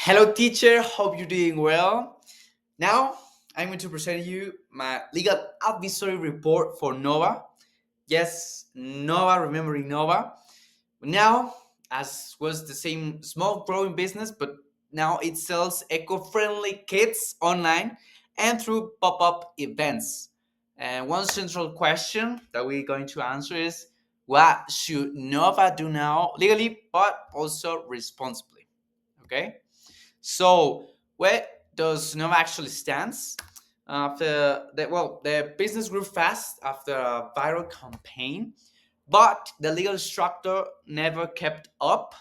Hello, teacher. Hope you're doing well. Now, I'm going to present you my legal advisory report for Nova. Yes, Nova, remembering Nova. Now, as was the same small growing business, but now it sells eco-friendly kits online and through pop-up events. And one central question that we're going to answer is what should Nova do now legally but also responsibly? Okay? So, where does Nova actually stands? The business grew fast after a viral campaign, but the legal structure never kept up.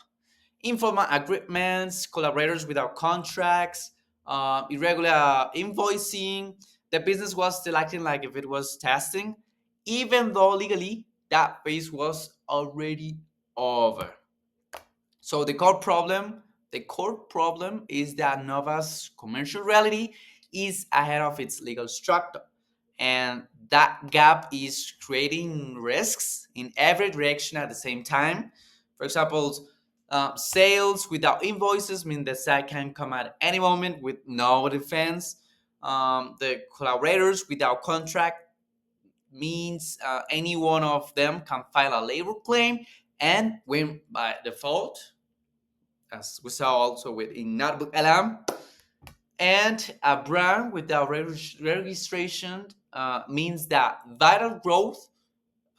Informal agreements, collaborators without contracts, irregular invoicing. The business was still acting like if it was testing, even though legally that phase was already over. So the core problem is that Nova's commercial reality is ahead of its legal structure. And that gap is creating risks in every direction at the same time. For example, sales without invoices mean the site can come at any moment with no defense. The collaborators without contract means any one of them can file a labor claim and win by default, as we saw also with in Notebook Alarm. And a brand without registration means that vital growth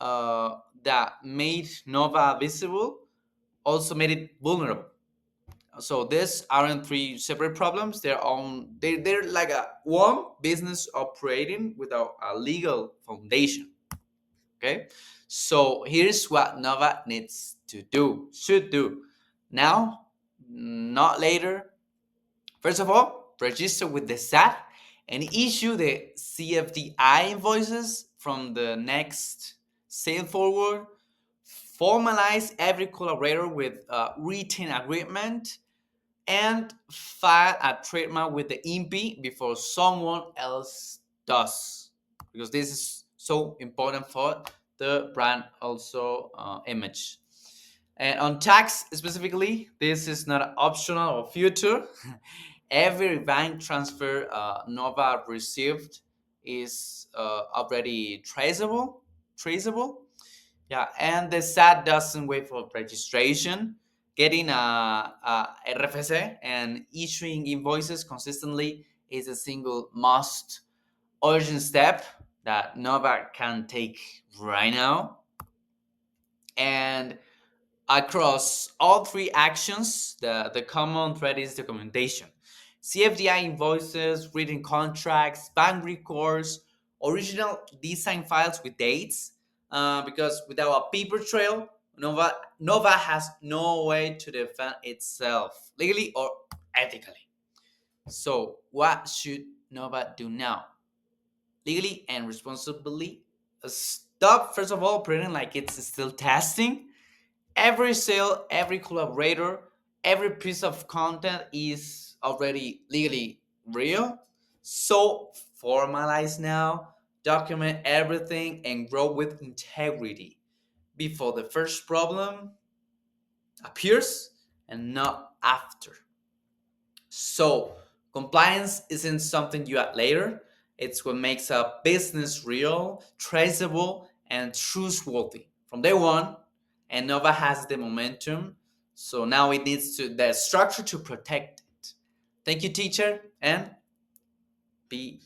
that made Nova visible also made it vulnerable. So these aren't three separate problems. They're like a one business operating without a legal foundation. Okay. So here's what Nova needs to do, should do. Now, not later. First of all, register with the SAT and issue the CFDI invoices from the next sale forward. Formalize every collaborator with a written agreement and file a trademark with the INPI before someone else does, because this is so important for the brand also image. And on tax specifically, this is not optional or future. Every bank transfer Nova received is already traceable. Yeah, and the SAT doesn't wait for registration. Getting a RFC and issuing invoices consistently is a single most urgent step that Nova can take right now. And across all three actions, the common thread is documentation. CFDI invoices, written contracts, bank records, original design files with dates, because without a paper trail, Nova has no way to defend itself legally or ethically. So, what should Nova do now? Legally and responsibly, stop, first of all, pretending like it's still testing. Every sale, every collaborator, every piece of content is already legally real. So formalize now, document everything, and grow with integrity before the first problem appears and not after. So compliance isn't something you add later. It's what makes a business real, traceable, and trustworthy from day one. And Nova has the momentum, so now it needs to the structure to protect it. Thank you, teacher, and be